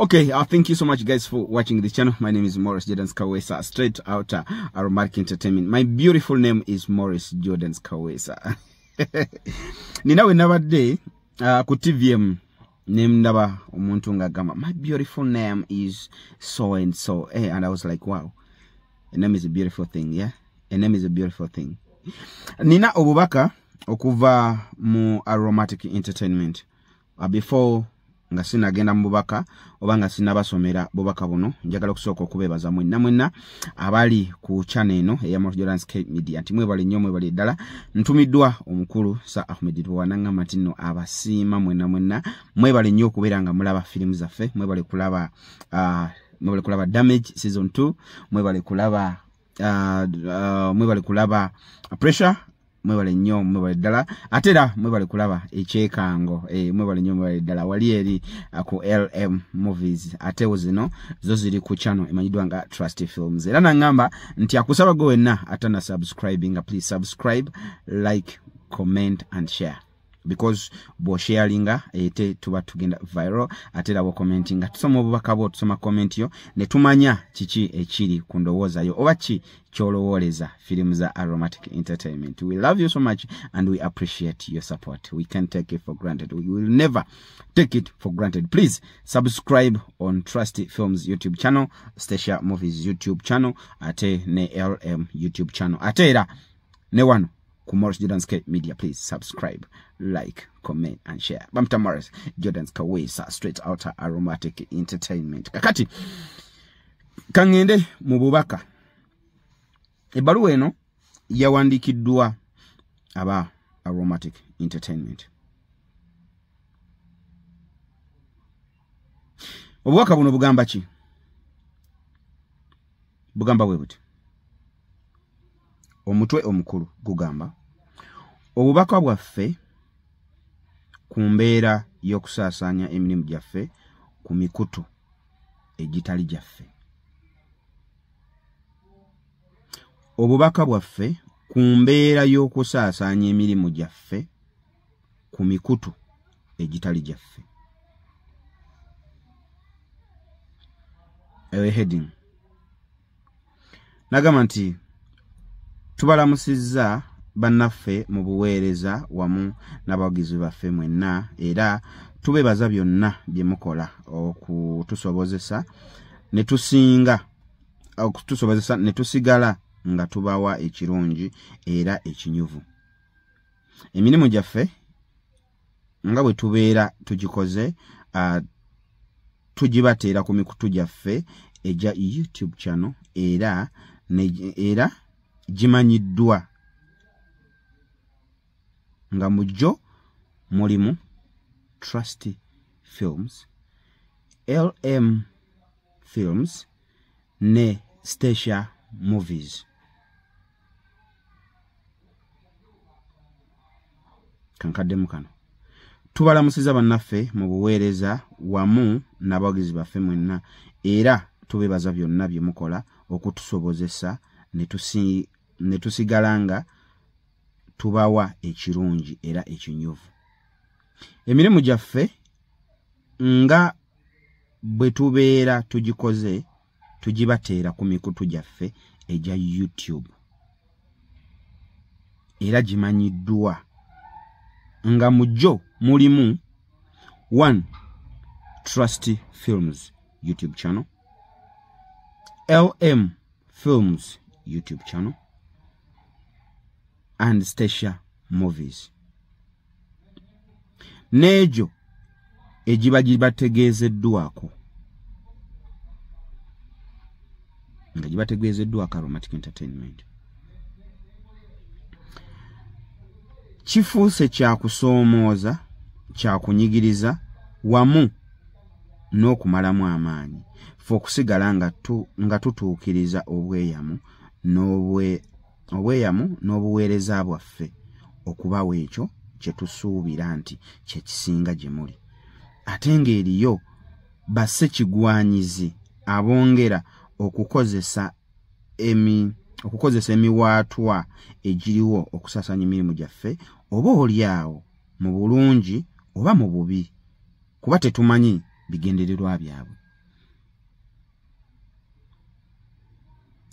Okay, thank you so much guys for watching this channel. My name is Morris Jordan Kawesa, straight out Aromatic Entertainment. My beautiful name is Morris Jordan Kawesa. Ninawe nabadde ku TVM nemndaba omuntu nga gamba my beautiful name is so and so. And I was like, wow. A name is a beautiful thing, yeah? A name is a beautiful thing. Nina obubaka okuva mu Aromatic Entertainment. Before nga sinagenda mubaka oba nga sinabasomera bubaka buno, njagala okusooka okubebaza mwenna abali ku channel eno eya Morris Jordan Media. Nti mwebale nnyo, mwebale ddala. Ntumiddwa omukulu Sir Ahmed Rwanda Matino abasiima mwenna. Mwebale nnyo okubeera nga mulaba filimu zaffe. Mwebale kulaba Damage season 2. Mwebale kulaba Pressure. Mwebale nnyo, mwebale ddala. Atera mwebale kulaba ekyekango. Mwebale nnyo, mwebale ddala. Wali eri ku LM Movies. Atewo zino zo ziri ku channel emanyiddwa nga Trusty Films. Era nangamba nti akusaba go wenna atana subscribing. Please subscribe, like, comment and share. Because bo sharinga ete tuba tugenda viral, atera bo commentinga tusoma obubaka bwo, tusoma comment yo ne tumanya kiki ekiri ku ndowooza yo oba ki kyolowoleza filimu za Aromatic Entertainment. We love you so much and we appreciate your support. We can't take it for granted. We will never take it for granted. Please subscribe on Trusty Films YouTube channel, Stacia Movies YouTube channel, ate ne LM YouTube channel. Atera ne wano ku Morris Jordan Media. Please subscribe, like, comment and share. Bamta Morris Jordan Kawesa, straight out Aromatic Entertainment. Kakati kangende mu bubaka. Ebbaluwa eno yawandikiddwa aba Aromatic Entertainment. Obubaka buno bugamba ki? Bugamba bwe buti. Omutwe omukulu gugamba obubaka bwaffe ku mbeera y'okusaasanya emirimu gyaffe ku mikutu egitali gyaffe. Obubaka bwaffe ku mbeera y'okusaasanya emirimu gyaffe ku mikutu egitali gyaffe. Ewe heading nagamba nti tubalamusizza bannaffe mu buweereza wamu n'abawagizi baffe mwenna, era tubebaza byonna bye mukola okutusobozesa ne tusigala nga tubawa ekirungi era ekinyuvu. Emirimu gyaffe nga bwe tubeera tugikoze tugibateera ku mikutu gyaffe eja YouTube channel era jimanyiddwa nga mujjo mulimu Trusty Films, LM Films ne Stacia Movies. Kankademu kano tubalamusiza bannaffe mu buweereza wamu n'abawagizi baffe mwenna, era tubebaza byonna bye mukola okutusobozesa ne tusigala nga tubawa ekirungi era ekinyuvu. Emirimu gyaffe nga bwe tubeera tugikoze tugibateera ku mikutu gyaffe eja YouTube, era gimanyiddwa nga mujjo mulimu 1 Trusty Films YouTube channel, LM Films YouTube channel and Stacia Movies. Nejo ejiba gibategeezeddwako nga gibategeezeddwako Aromatic Entertainment. Kifuuse kya kusoomooza, kya kunyigiriza wamu n'okumalamu amaanyi ffe okusigala nga tutuukiriza obweyamu n'obuweereza bwaffe okubawa ekyo kye tusuubira nti kye kisinga gye muli. Ate ng'eriyo bassekigwanyizi abongera okukozesa emiwaatwa egiriwo okusaasanya emirimu gyaffe, oba olyawo mu bulungi oba mu bubi, kuba tetumanyi bigendererwa byabwe.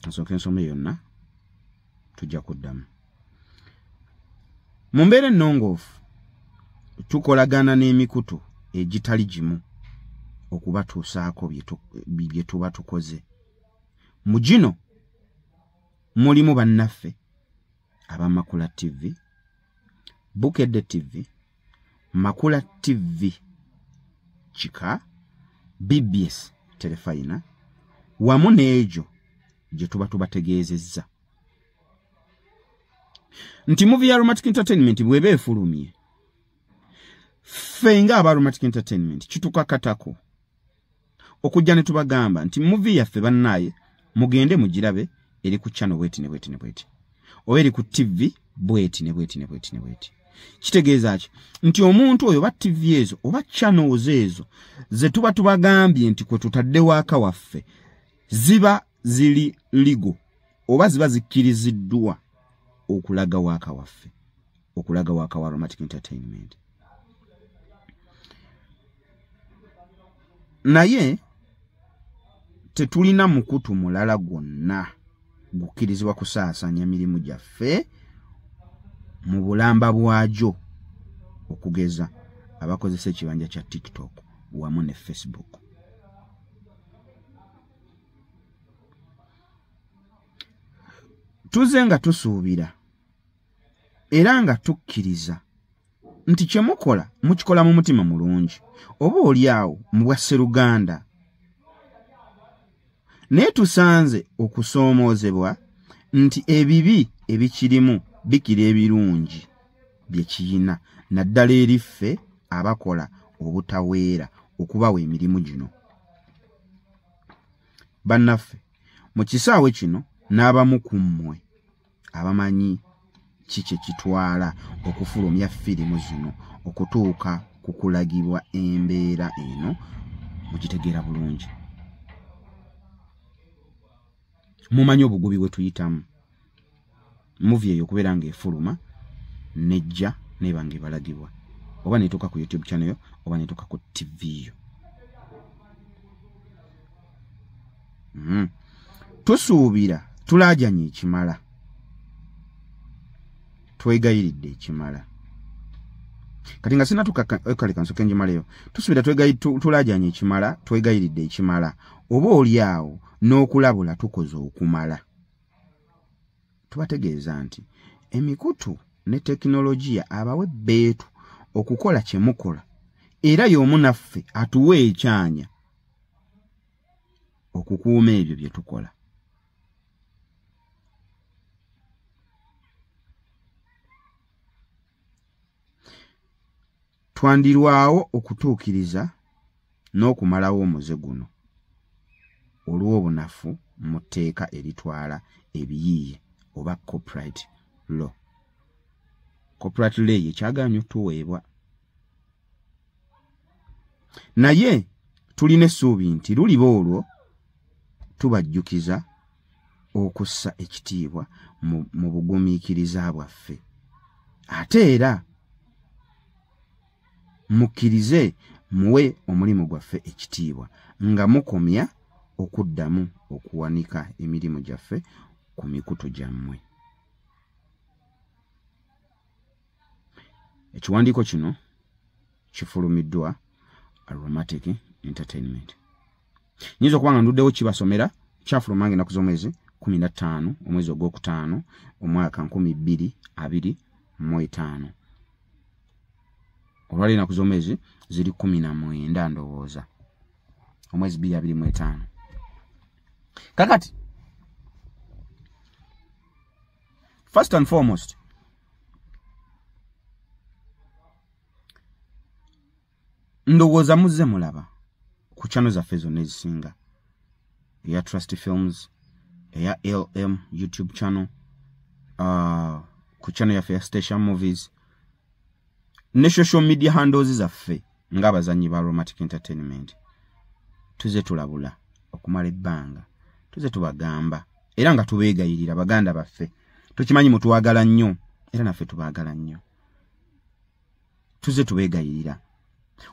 nsooke nsome yonna tujja kuddamu. Mu mbeera ennongoofu tukolagana n'emikutu egitali gimu okubatuusaako bye tuba tukoze. Mu gino mulimu bannaffe aba Makula TV, Bukedde TV, Makula TV Kika, BBS Telefayina, wamu n'egyo gye tuba tubategeezezza nti movie ya Aromatic Entertainment bw'eba efulumye, ffe nga aba Aromatic Entertainment kitukakatako okujja ne tubagamba nti movie yaffe bannaye mugende mugirabe eri ku channel bweti ne bweti ne bweti, oba eri ku TV bweti ne bweti ne bweti ne bweti. Kitegeeza ki nti omuntu oyo ba TV ezo oba channels ezo ze tuba tubagambye nti kwe tutadde waaka waffe ziba zili ligo oba ziba zikkiriziddwa okulaga waaka waffe, okulaga waaka wa Aromatic Entertainment. Naye tetulina mukutu mulala gwonna gukkirizibwa kusaasaanya mirimu gyaffe mu bulamba bwagyo, okugeza abakozesa ekibanja kya TikTok wamu ne Facebook. Tuze nga tusuubira era nga tukkiriza nti kye mukola mukikola mu mutima mulungi, oba oli awo mu bwa Sseruganda. Naye tusanze okusoomoozebwa nti ebibi ebikirimu bikira ebirungi bye kiyina, naddala eriffe abakola obutaweera okubawa emirimu gino. Bannaffe mu kisaawe kino n'abamu ku mmwe abamanyi kiki kitwala okufulumya firimu zino okutuuka ku kulagibwa embeera eno mukitegeera bulungi. Mumanyi obugubi bwe tuyitamu movie eyo okubeera ng'efuluma nejja neba ng'ebalagibwa, oba netuuka ku YouTube channel yo oba netuuka ku TV yo. Tusuubira tulaajanye ekimala, twegayiridde ekimala. Kati nga sina tukaleka nsoke njimaleyo. Tusuubira tulaajanye ekimala, twegayiridde ekimala, oba oli awo n'okulabula tukoze okumala. Tubategeeza nti emikutu ne tekinologiya abawe beetu okukola kye mukola, era y'omu naffe atuwe ekyanya okukuuma ebyo bye tukola. Twandirwawo okutuukiriza n'okumalawo omuze guno olw'obunafu mu tteeka eritwala ebiyiiye oba copyright law. Copyright law ekyagaanyi otuweebwa. Naye tulina essuubi nti luliba olwo tubajjukiza okussa ekitiibwa mu bugumiikiriza bwaffe, ate era mukkirize muwe omulimu gwaffe ekitiibwa nga mukomya okuddamu okuwanika emirimu gyaffe ku mikutu gyammwe. Ekiwandiiko kino kifulumiddwa Aromatic Entertainment. Nyinza okuba nga nduddewo kibasomera, kyafuluma ennaku z'omwezi 15 omwezi ogwokutaano omwaka 2025. Olwali ennaku z'omwezi ziri 19 ndowooza omwezi 2025. Kakati first and foremost, ndowooza muzze mulaba ku channel zaffe zonna ezisinga, eya Trust Films, eya LM YouTube channel, ku channel yaffe ya Station Movies, ne social media handles zaffe ng'abazanyi ba Aromatic Entertainment. Tuze tulabula okumala ebbanga, tuze tubagamba era nga tubeegayirira baganda baffe. Tukimanyi mutuwagala nnyo era naffe tubaagala nnyo. Tuze tubeegayirira.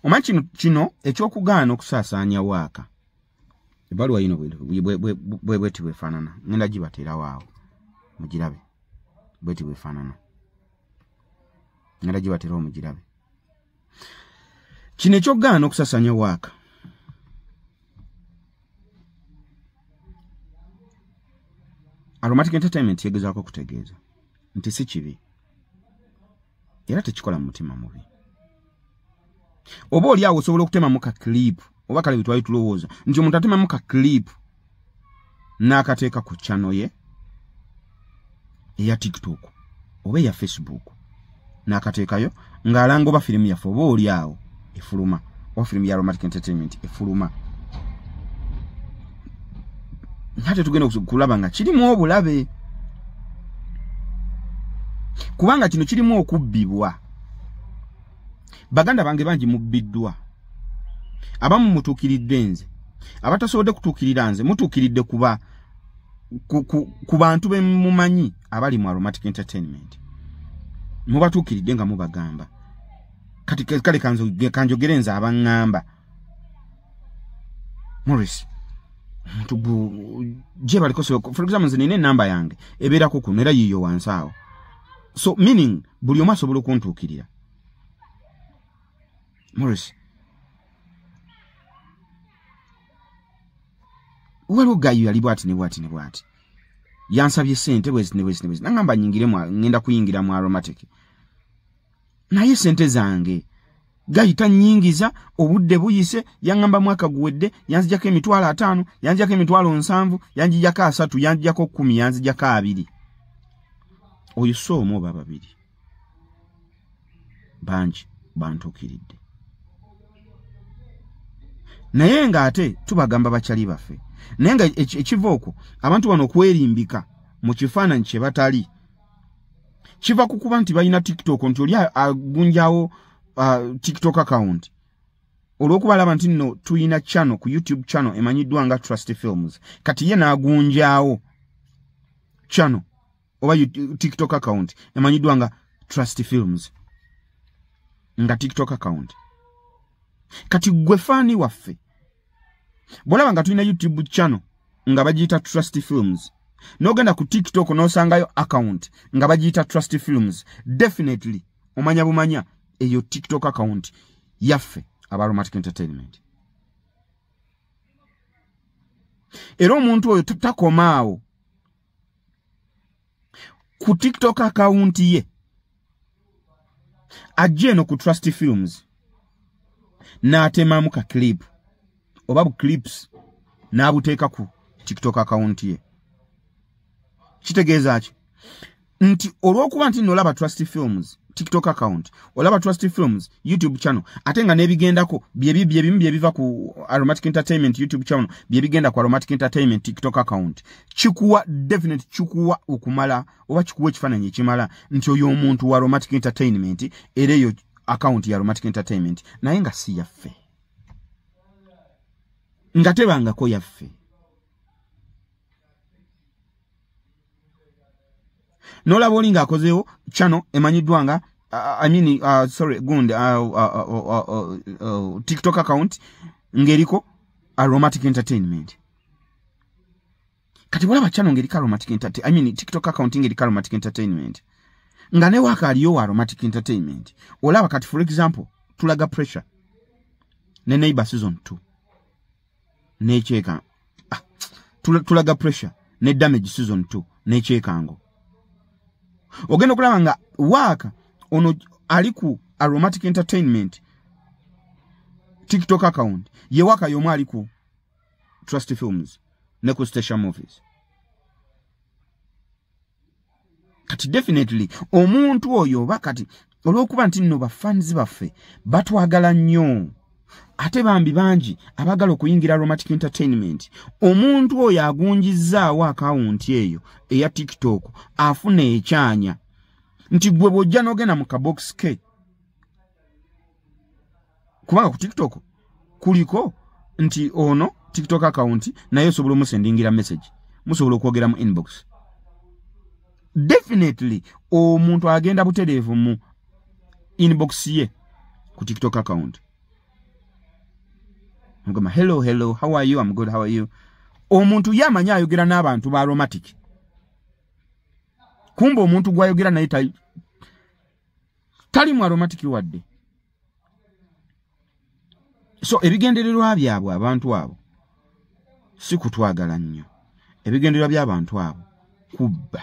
Omanyi kino ekyokugaana okusaasaanya waaka ebaluwa yino bweti bwefaanana ngenda gibatera waawo mugirabe bweti bwefaanana ngenda gibaterawo mugirabe kino ekyogaana okusasanya waaka Aromatic Entertainment yegezaako kutegeeza nti si kibi era tekikola mu mutima mubi oba oli awo osobola okutemamu ka clip oba kale bitwali tulowooza nti omuntu atemamu ka clip n'akateeka ku channel ye eya TikTok oba eya Facebook n'akateekayo ng'alanga oba firimu yaffe oba oli awo efuluma oba firimu ya Aromatic Entertainment efuluma ate tugenda kulaba nga kirimu obulabe kubanga kino kirimu okubbibwa baganda bange bangi mubbiddwa abamu mutuukiridde nze abatasobodde kutuukirira nze mutuukiridde kuba ku bantu be mumanyi abali mu Aromatic Entertainment mubatuukiridde nga mubagamba kati kale kanjogere nze abaŋŋamba Morris je baliko for example nze nina enamba yange ebeerako kuno era yiyo wansi awo so meaning buli omu asobola okuntuukirira Morris waliwo gayo yali bwati ne bwati yansabye sente bwezi nangamba ngenda kuyingira mu Aromatic naye sente zange gayita nyingiza obudde buyise yangamba mwaka guwedde yanzijako emitwalo 5 yanzijako emitwalo 7 yanzijako 3 yanzijako 10 yanzijako 2 oyo so mu babiri banji bantukiridde naye nga ate tubagamba bachali baffe naye nga ekivooko abantu bano kwerimbika mu kifaananyi kye batali kiva kukuba nti balina TikTok nti oli agunjawo TikTok account olwokuba alaba nti nno tuyina channel ku YouTube channel emanyiddwa nga Trust Films kati ye naagunjawo channel oba TikTok account emanyiddwa nga Trust Films nga TikTok account kati gwe fani waffe bolaba nga tulina YouTube channel nga bagiyita Trust Films nogenda ku TikTok nosangayo account nga bagiyita Trust Films definitely omanya bumanya eyo TikTok account yaffe aba Aromatic Entertainment era omuntu oyo takomaawo ku TikTok account ye ajeno ku Trust Films n'atemamu ka clip oba bu clips n'abuteeka ku TikTok account ye kitegeeza ki nti olwokuba nti nolaba Trust Films TikTok account olaba Trust Films YouTube channel ate nga nebigendako byebimu byebiva ku Aromatic Entertainment YouTube channel byebigenda ku Aromatic Entertainment TikTok account chikuwa definite chikuwa okumala oba chikuwa ekifaananyi ekimala nti oyo omuntu wa Aromatic Entertainment era eyo account ya Aromatic Entertainment naye nga si yaffe nga tebangako yaffe nola boli nga akozeewo channel emanyiddwa nga TikTok account ngeriko Aromatic Entertainment kati bolaba channel ngeriko Aromatic Entertainment TikTok account ngeriko Aromatic Entertainment nga ne waka aliyo Aromatic Entertainment olaba kati for example tulaga Pressure ne Neighbor season 2 necheka tulaga Pressure ne Damage season 2 nechekango ogenda okulaba nga waka ono aliku Aromatic Entertainment TikTok account ye waka yomu aliku Trust Films ne ku Station Movies kati definitely omuntu oyo bakati olwokuba nti nno bafans baffe batwagala nnyo ate bambi bangi abagala okuyingira Aromatic Entertainment omuntu oyo agunjizaawo account eyo eya TikTok afuna ekyanya nti gwe bw'ojja n'ogenda mu kabox ke kubanga ku TikTok kuliko nti ono TikTok account naye osobola omusendingira message musobola okwogera mu inbox definitely omuntu agenda butereevu mu inbox ye ku TikTok account ngoma hello how are you, I'm good, how are you. Omuntu yamanya ayogera n'abantu ba aromatic. Kumbe omuntu gwayogera naye tali mu aromatic wadde. So ebigendererwa byabwe abantu abo si kutwagala nnyo. Ebigendererwa by'abantu abo kubba.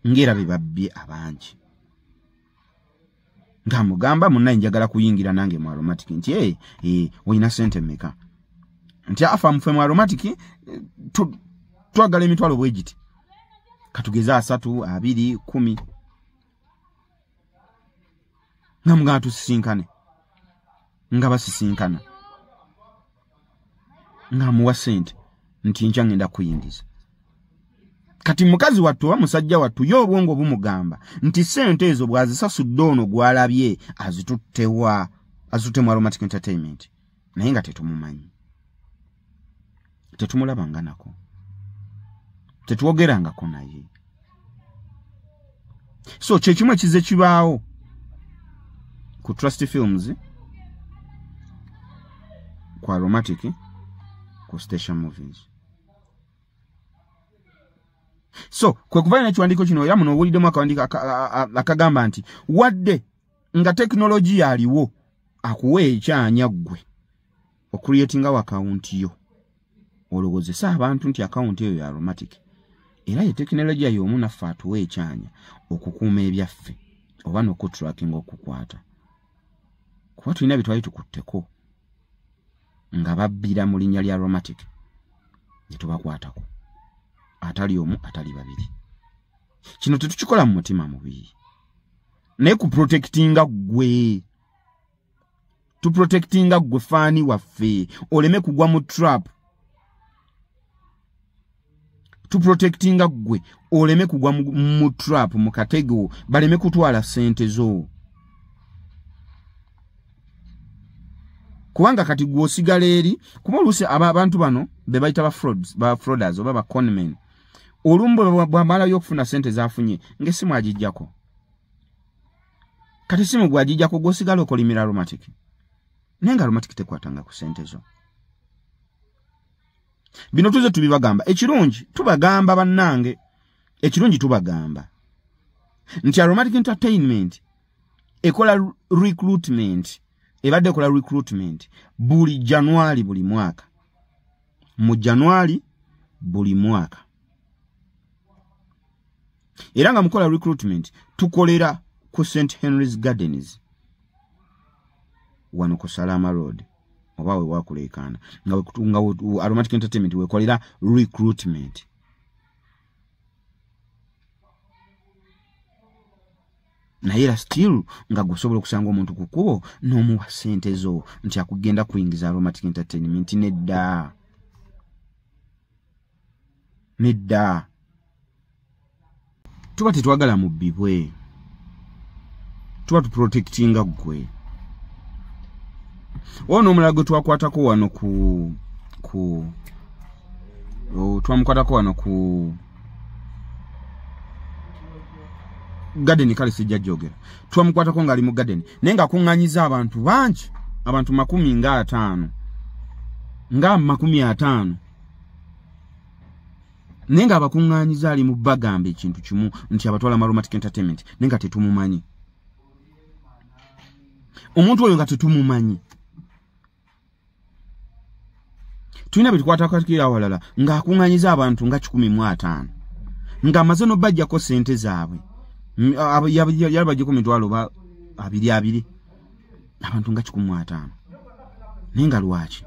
Ngera bibabbi abangi. Ngamugamba munna njagala kuyingira nange mu aromatic nti oyina sente meka. Nti afa mfe mu aromatic twagala emitwalo bwegiti. Katugeza 3, 2, 10. Namugamba tusisinkane. Nga basisinkana. Nga muwa sente nti nja ngenda kuyingiza. Kati mukazi wattu wa musajja wattu yo obwongo bumugamba nti sente ezo bwazisasudde ono gwalabye azitutte mu aromatic entertainment. Naye nga tetumumanyi. Tetumulabanga nako. Tetuwogerangako naye. So kyekimu ekize kibaawo ku Trust Films, ku aromatic, ku Station Movies. So kwe kuvana ekiwandiiko kino era muno owuliddemu akawandiiko akagamba nti wadde nga teknologiya aliwo akuwa ekyanya ggwe ocreatinga account yo olowozesa abantu nti account eyo ya aromatic era ye teknologiya y'omu naffe atuwa ekyanya okukuuma ebyaffe oba n'okutracking okukwata kuba tulina bitwali tukutteko nga babbira mu linnya lya aromatic ne tubakwatako atali omu atali babiri. Kino tetukikola mu mutima mubi. Naye ku protectinga gwe. Tu protectinga gwe fani waffe. Oleme kugwa mu trap. Tu protectinga gwe. Oleme kugwa mu trap mu katego. Baleme kutwala sente zo. Kubanga kati gwe osigala eri. Kuba oluusi abantu bano be bayita ba frauders oba ba conmen. Olumbo bwamala yokufuna sente zafunye ngesimu agijjako. Kati simu gwagijjako gwosigala okolimira aromatic. Nenga aromatic tekwatanga ku sente zo. Bino tuze tubibagamba. Ekirungi tubagamba bannange. Ekirungi tubagamba. Nti aromatic entertainment ekola recruitment. Ebadde ekola recruitment buli January buli mwaka. Mu January buli mwaka. Era nga mukola recruitment tukolera ku St Henry's Gardens wano ku Salama Road oba we wakuleekana nga aromatic entertainment wekolera recruitment. Naye era still nga gusobola okusanga omuntu ku kkubo n'omuwa sente zo nti akugenda kuyingiza aromatic entertainment. Nedda. Tuba tetwagala mubbibwe. Tuba tuprotectinga gwe. Ono omulago twakwatako wano twamukwatako wano ku garden kale sijja jogera. Twamukwatako ngali mu garden. Naye nga kuŋŋanyiza abantu bangi. Abantu 50 nga 50. Nenga abakuŋŋanyiza ali mu bagamba ekintu kimu nti abatwala aromatic entertainment nenga tetumumanyi. Omuntu oyo nga tetumumanyi. Tulina bitukwata kakira awalala nga akuŋŋanyiza abantu nga 15 nga amaze no bajjako sente zaabwe. Yabajjako mitwalo ba 2 abantu nga 15 nenga lwaki.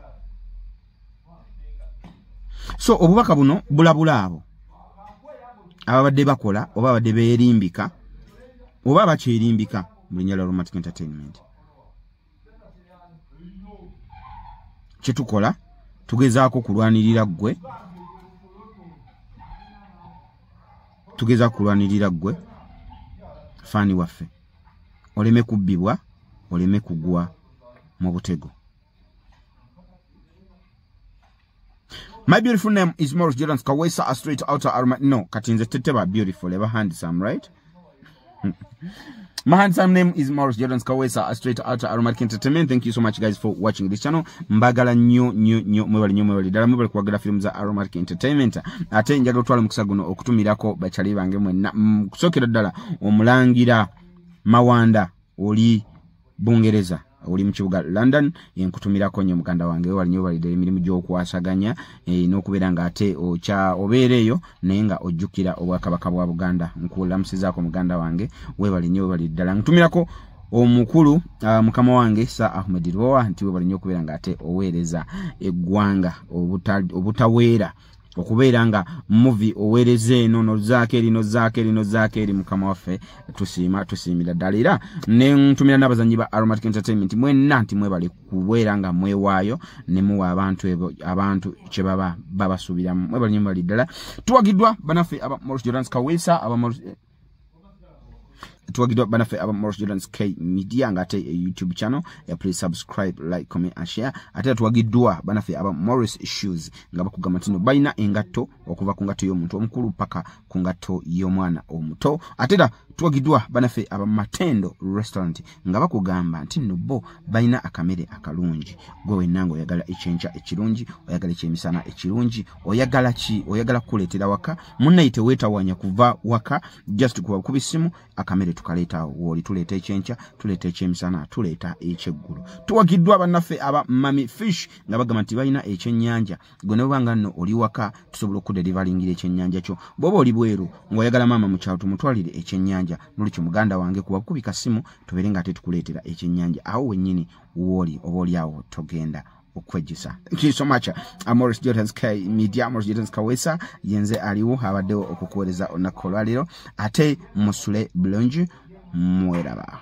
So obubaka buno bulabula abo ababadde bakola oba abadde beerimbika oba bakyerimbika mu linnya lya aromatic entertainment. Kyetukola tugezaako kulwanirira ggwe fani waffe oleme kubbibwa oleme kugwa mu butego. My beautiful name is Morris Jordan Kawesa, a straight outer aromatic. No, katinze teteba beautiful, ever handsome, right? My handsome name is Morris Jordan Kawesa, straight out of Aromatic Entertainment. Thank you so much guys for watching this channel. Mbagala nyo mwebali dala mwebali kuwagala film za Aromatic Entertainment. Ate njaga utwala mukisa guno okutumirako bachali bange mwenna kusokera dala omulangira Mawanda oli Bungereza oli mu kibuga London yenkutumirako nnyo muganda wange wali nnyo balide emirimu gy'okwasaganya n'okubeera nga ate obeereeyo naye nga ojjukira obwakabaka bwa Buganda nkulamusizaako muganda wange webali nnyo webali ddala ntumirako omukulu mukama wange Sir Ahmed Rowa nti webali nnyo okubeera nga ate oweereza eggwanga obutaweera okubeera nga movie owereze eno nozaakeri mukama waffe tusiimira ddala era ne ntumira n'abazannyi ba Aromatic Entertainment mwenna nti mwebale kubeera nga mwewaayo ne muwa abantu kye baba babasuubiramu mwebali nnyo mwebali ddala tuwagiddwa banaffe aba Morris Jordan Kawesa tuwagidwa banafe aba Morris Jordan's K Media ngate YouTube channel please subscribe, like, comment and share. Ate tuwagidwa banafe aba Morris Shoes ngaba kugamatino baina engato okuva ku ngato y'omuntu omukulu paka ku ngato y'omwana omuto. Ate tuwagidwa banafe aba Matendo Restaurant ngaba kugamba nti nobbo baina akamere akalungi gwe nango oyagala ekyencha ekirungi oyagala ekyemisana ekirungi oyagala kuletera waka munnaite wetawanya kuva waka just kuba kubisimu akamere tukaleta woli tuleta ekyencha tuleta ekyemisana tuleta ekyeggulo. Tuwagidwa banafe aba Mami Fish ngabagamba nti baina ekyennyanja gwe nebanga nno oli waka tusobola okudelivalingira ekyennyanja kyo bobo oli bweru ngoyagala mama mu kyalo tumutwalire ekyennyanja nolukyo muganda wange kuba kubika simu tuberenga ate tukuletera ekyennyanja awo wennyini woli oboli awo togenda okwejisa. Thank you so much. Morris Jordan's K Media, Morris Jordan's Kawesa yenze aliwo abaddewo okukuweereza olunaku olwaleero ate musule bulungi mweraba.